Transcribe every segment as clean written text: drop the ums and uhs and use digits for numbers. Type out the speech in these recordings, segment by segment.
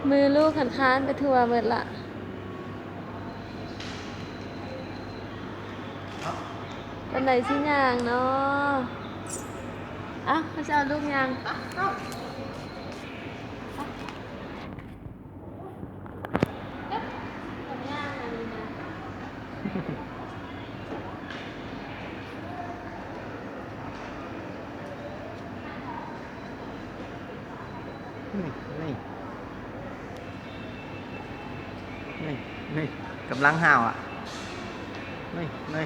มือลูกขันค้านไปทัวร์เบิดละวันไหนสิยางเนาะอ่ะเขาจะเอาลูกยางนี่นี่นี่กำลังห่าวอ่ะนี่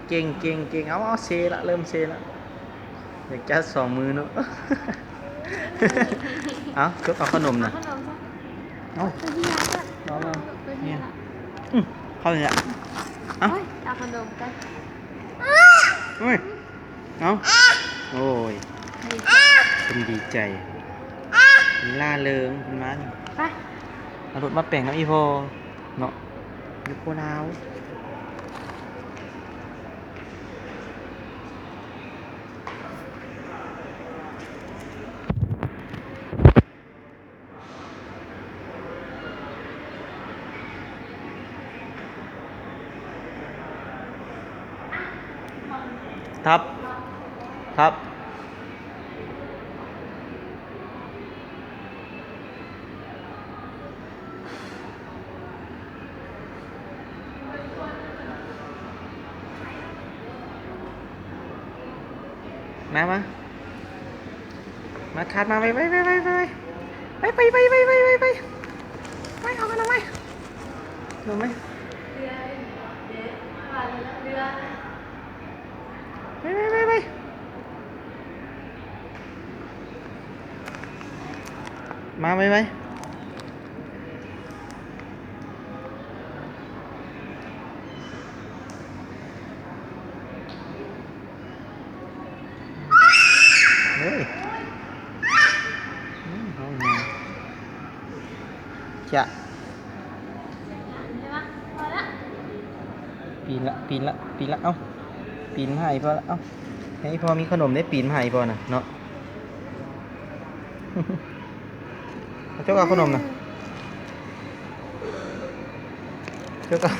เก่งเอาเซละเริ่มเซละอยากจัดสองมือเนาะ เอาจกเอาขนมนะ ขนมซะ เอา ไปที่ยางก็ ลองเอา ไปที่ยาง เข้าเลยอ่ะเอา เอาขนมกัน เอาโอ้ยเป็นดีใจล่าเริงคุณมัน ไป เอารถมาแปลงน้ำอีโพเนาะอยู่โคลาวครับมาคาดมาไปเอากันทำไมลงไหมไปมาไปเฮ้ยเอาไงจะปีนละเอ้าปีนมาให้พอละเอ้าให้พอมีขนมได้ปีนมาให้พอน่ะเนาะ เจ้ากับขนมนะเจ้ากับ